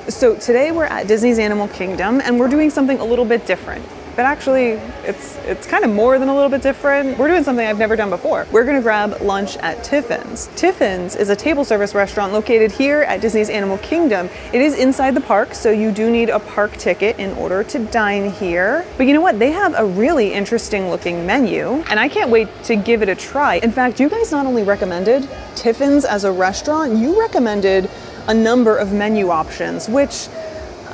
So today we're at Disney's Animal Kingdom and we're doing something a little bit different. But actually, it's kind of more than a little bit different. We're doing something I've never done before. We're gonna grab lunch at Tiffins. Tiffins is a table service restaurant located here at Disney's Animal Kingdom. It is inside the park, so you do need a park ticket in order to dine here. But you know what? They have a really interesting looking menu, and I can't wait to give it a try. In fact, you guys not only recommended Tiffins as a restaurant, you recommended a number of menu options, which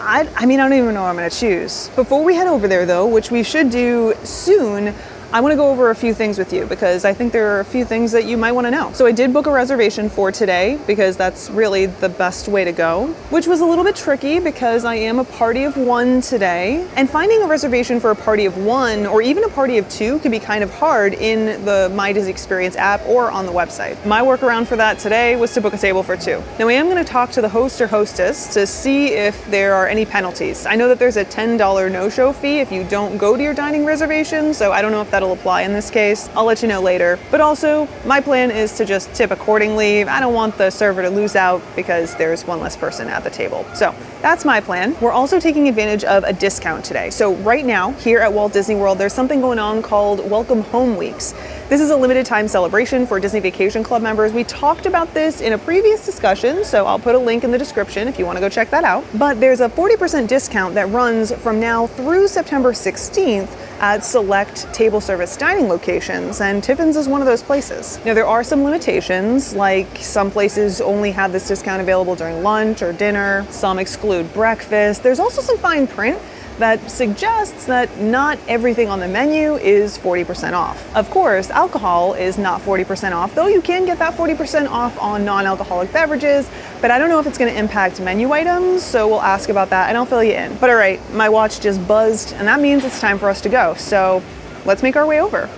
I mean, I don't even know what I'm gonna choose. Before we head over there though, which we should do soon, I wanna go over a few things with you because I think there are a few things that you might wanna know. So I did book a reservation for today because that's really the best way to go, which was a little bit tricky because I am a party of one today. And finding a reservation for a party of one or even a party of two can be kind of hard in the My Disney Experience app or on the website. My workaround for that today was to book a table for two. Now I am gonna talk to the host or hostess to see if there are any penalties. I know that there's a $10 no-show fee if you don't go to your dining reservation, so I don't know if that'll apply in this case. I'll let you know later. But also, my plan is to just tip accordingly. I don't want the server to lose out because there's one less person at the table. So that's my plan. We're also taking advantage of a discount today. So right now, here at Walt Disney World, there's something going on called Welcome Home Weeks. This is a limited time celebration for Disney Vacation Club members. We talked about this in a previous discussion, so I'll put a link in the description if you want to go check that out. But there's a 40% discount that runs from now through September 16th at select table service dining locations, and Tiffins is one of those places. Now there are some limitations, like some places only have this discount available during lunch or dinner, some exclude breakfast. There's also some fine print that suggests that not everything on the menu is 40% off. Of course, alcohol is not 40% off, though you can get that 40% off on non-alcoholic beverages, but I don't know if it's gonna impact menu items, so we'll ask about that and I'll fill you in. But all right, my watch just buzzed and that means it's time for us to go. So let's make our way over.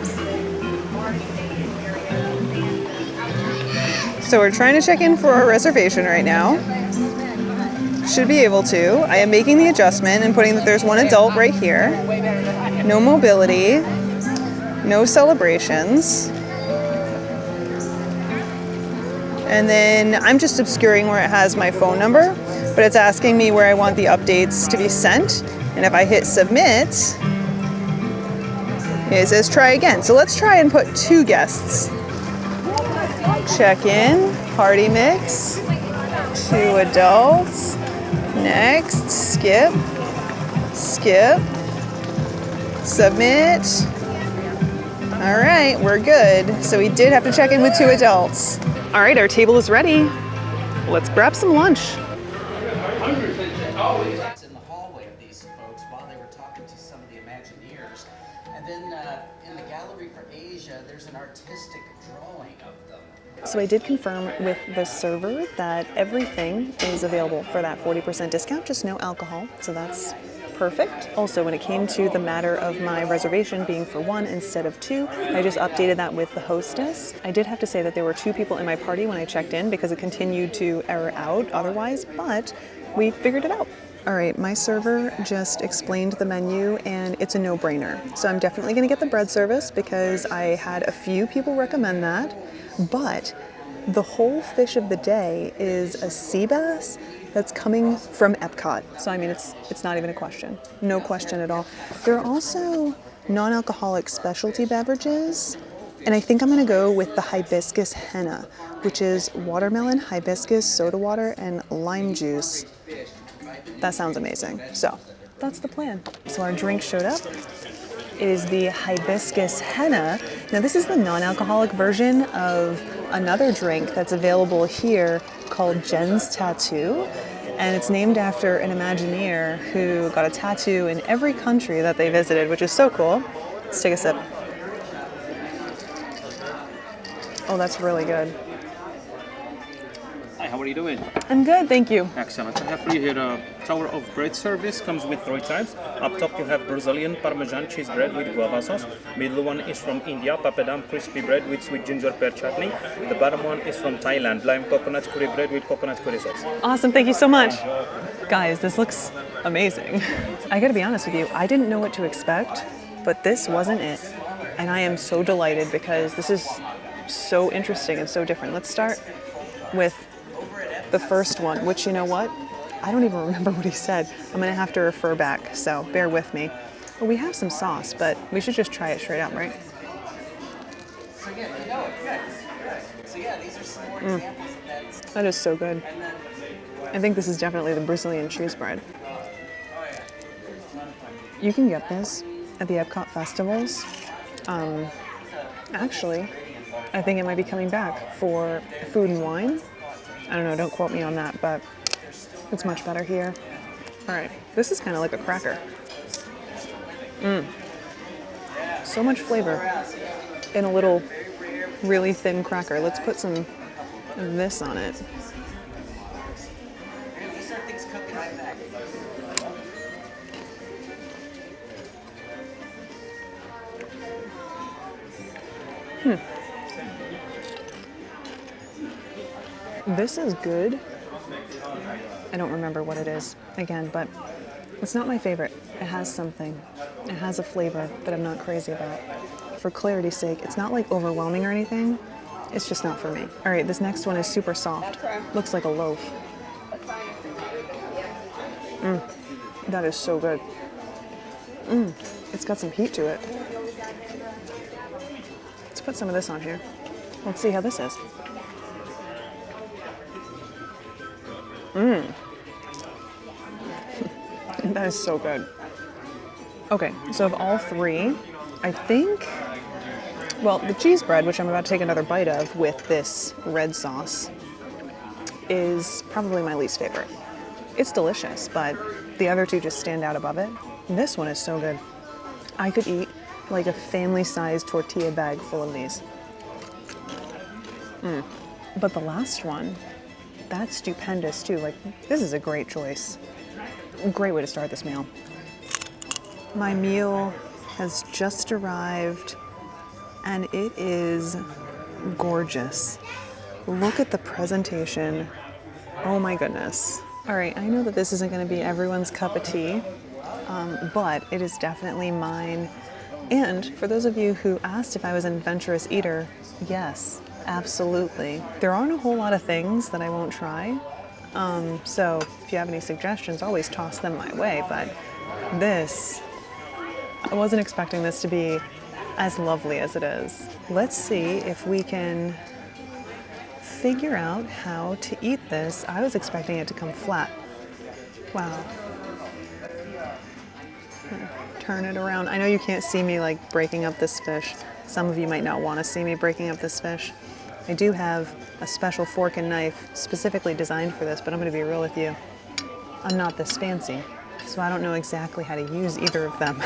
So we're trying to check in for our reservation right now. Should be able to. I am making the adjustment and putting that there's one adult right here. No mobility, no celebrations. And then I'm just obscuring where it has my phone number, but it's asking me where I want the updates to be sent. And if I hit submit, it says try again. So let's try and put 2 guests. Check in, party mix, 2 adults. Next, skip, submit. All right, we're good. So we did have to check in with 2 adults. All right, our table is ready. Let's grab some lunch. In the hallway of these folks while they were talking to some of the Imagineers. And then in the gallery for Asia, there's an artistic drawing of them. So I did confirm with the server that everything is available for that 40% discount, just no alcohol, so that's perfect. Also, when it came to the matter of my reservation being for 1 instead of 2, I just updated that with the hostess. I did have to say that there were 2 people in my party when I checked in because it continued to error out otherwise, but we figured it out. All right, my server just explained the menu and it's a no-brainer. So I'm definitely gonna get the bread service because I had a few people recommend that. But the whole fish of the day is a sea bass that's coming from Epcot. So I mean, it's not even a question. No question at all. There are also non-alcoholic specialty beverages, and I think I'm gonna go with the hibiscus henna, which is watermelon, hibiscus, soda water, and lime juice. That sounds amazing. So that's the plan. So our drink showed up. It is the hibiscus henna. Now this is the non-alcoholic version of another drink that's available here called Jen's Tattoo. And it's named after an Imagineer who got a tattoo in every country that they visited, which is so cool. Let's take a sip. Oh, that's really good. Hi, how are you doing? I'm good, thank you. Excellent. I have for you here a tower of bread service. Comes with 3 types. Up top you have Brazilian Parmesan cheese bread with guava sauce. Middle one is from India, papadum crispy bread with sweet ginger pear chutney. The bottom one is from Thailand, lime coconut curry bread with coconut curry sauce. Awesome, thank you so much. Guys, this looks amazing. I gotta be honest with you, I didn't know what to expect, but this wasn't it. And I am so delighted because this is so interesting and so different. Let's start with the first one, which, you know what? I don't even remember what he said. I'm gonna have to refer back, so bear with me. Well, we have some sauce, but we should just try it straight up, right? So yeah, you know it. Good. So yeah, these are some more examples of that. That is so good. And then, I think this is definitely the Brazilian cheese bread. You can get this at the Epcot festivals. Actually, I think it might be coming back for Food and Wine. I don't know, don't quote me on that, but it's much better here. All right, this is kind of like a cracker. So much flavor in a little really thin cracker. Let's put some of this on it. we start things cooking right back. This is good. I don't remember what it is again, but it's not my favorite. It has something. It has a flavor that I'm not crazy about. For clarity's sake, it's not like overwhelming or anything. It's just not for me. All right, this next one is super soft. Looks like a loaf. That is so good. It's got some heat to it. Let's put some of this on here. Let's see how this is. That is so good. Okay, so of all three, I think, well, the cheese bread, which I'm about to take another bite of with this red sauce, is probably my least favorite. It's delicious, but the other two just stand out above it. This one is so good. I could eat like a family-sized tortilla bag full of these. But the last one, that's stupendous too. Like, this is a great choice. Great way to start this meal. My meal has just arrived and it is gorgeous. Look at the presentation. Oh my goodness. All right, I know that this isn't going to be everyone's cup of tea, but it is definitely mine. And for those of you who asked if I was an adventurous eater, yes, absolutely. There aren't a whole lot of things that I won't try. So if you have any suggestions, always toss them my way. But this, I wasn't expecting this to be as lovely as it is. Let's see if we can figure out how to eat this. I was expecting it to come flat. Wow. Turn it around. I know you can't see me like breaking up this fish. Some of you might not want to see me breaking up this fish. I do have a special fork and knife specifically designed for this, but I'm going to be real with you. I'm not this fancy, so I don't know exactly how to use either of them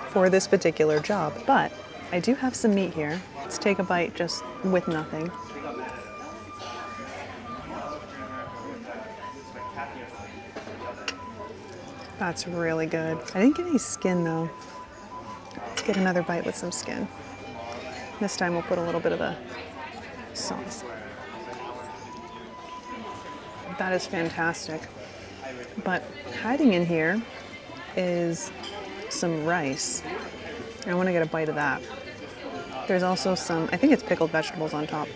for this particular job. But I do have some meat here. Let's take a bite just with nothing. That's really good. I didn't get any skin though. Let's get another bite with some skin. This time we'll put a little bit of the sauce. That is fantastic. But hiding in here is some rice. I want to get a bite of that. There's also some, I think it's pickled vegetables on top.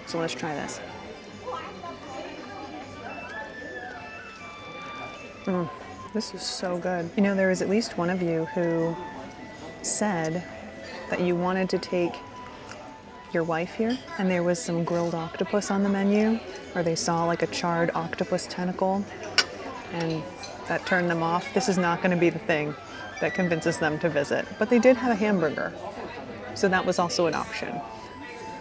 So let's try this. This is so good. You know, there was at least one of you who said that you wanted to take your wife here, and there was some grilled octopus on the menu, or they saw like a charred octopus tentacle, and that turned them off. This is not going to be the thing that convinces them to visit, but they did have a hamburger, so that was also an option.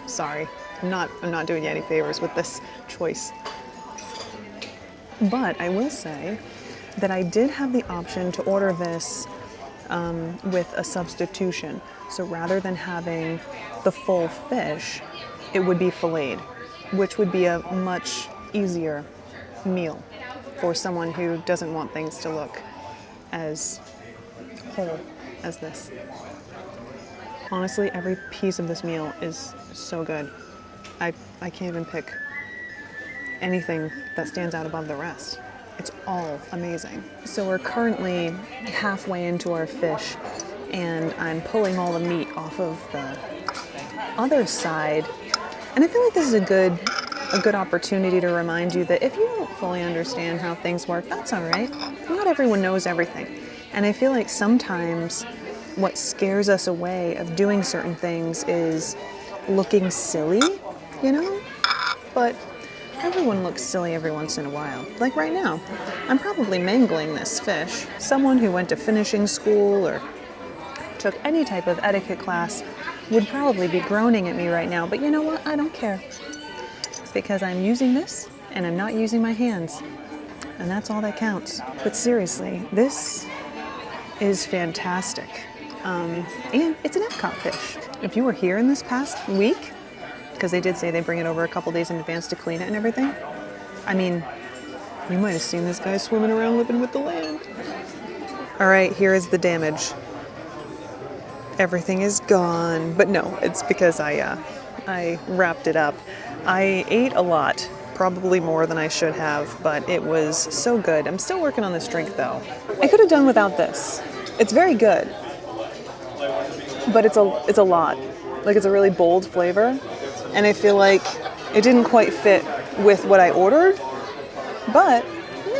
Sorry, I'm not doing you any favors with this choice. But I will say that I did have the option to order this with a substitution. So rather than having the full fish, it would be filleted, which would be a much easier meal for someone who doesn't want things to look as whole as this. Honestly, every piece of this meal is so good. I can't even pick anything that stands out above the rest. It's all amazing. So we're currently halfway into our fish, and I'm pulling all the meat off of the other side. And I feel like this is a good a good opportunity to remind you that if you don't fully understand how things work, that's all right. Not everyone knows everything. And I feel like sometimes what scares us away of doing certain things is looking silly, you know? But everyone looks silly every once in a while. Like right now, I'm probably mangling this fish. Someone who went to finishing school or took any type of etiquette class would probably be groaning at me right now. But you know what? I don't care. Because I'm using this and I'm not using my hands. And that's all that counts. But seriously, this is fantastic. And it's an Epcot fish. If you were here in this past week, because they did say they bring it over a couple days in advance to clean it and everything, I mean, you might have seen this guy swimming around living with the land. All right, here is the damage. Everything is gone. But no, it's because I wrapped it up. I ate a lot, probably more than I should have, but it was so good. I'm still working on this drink though. I could have done without this. It's very good, but it's a lot. Like, it's a really bold flavor, and I feel like it didn't quite fit with what I ordered, but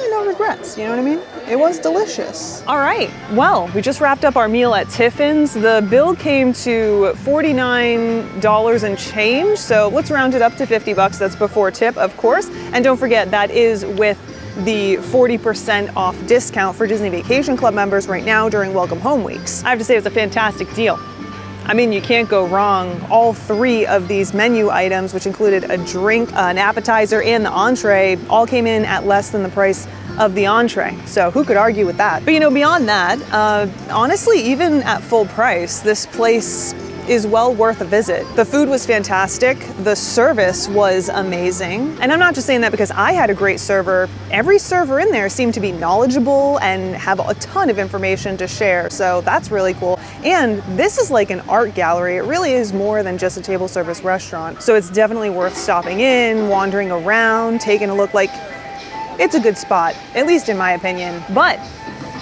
no regrets, you know what I mean? It was delicious. All right, well, we just wrapped up our meal at Tiffins. The bill came to $49 and change, so let's round it up to 50 bucks. That's before tip, of course. And don't forget, that is with the 40% off discount for Disney Vacation Club members right now during Welcome Home Weeks. I have to say, it's a fantastic deal. I mean, you can't go wrong. All three of these menu items, which included a drink, an appetizer, and the entree, all came in at less than the price of the entree. So who could argue with that? But you know, beyond that, honestly, even at full price, this place is well worth a visit. The food was fantastic. The service was amazing. And I'm not just saying that because I had a great server. Every server in there seemed to be knowledgeable and have a ton of information to share. So that's really cool. And this is like an art gallery. It really is more than just a table service restaurant. So it's definitely worth stopping in, wandering around, taking a look. Like, it's a good spot, at least in my opinion. But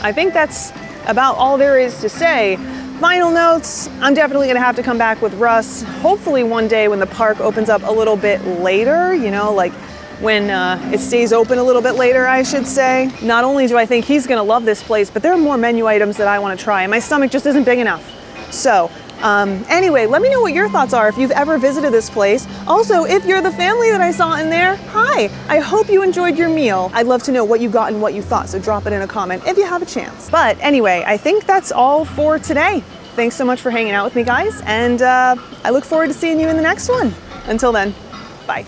I think that's about all there is to say. Final notes, I'm definitely gonna have to come back with Russ, hopefully one day when the park opens up a little bit later, you know, like when it stays open a little bit later, I should say. Not only do I think he's gonna love this place, but there are more menu items that I wanna try, and my stomach just isn't big enough. So, anyway, let me know what your thoughts are if you've ever visited this place. Also, if you're the family that I saw in there, hi, I hope you enjoyed your meal. I'd love to know what you got and what you thought, so drop it in a comment if you have a chance. But anyway, I think that's all for today. Thanks so much for hanging out with me, guys, and I look forward to seeing you in the next one. Until then, bye.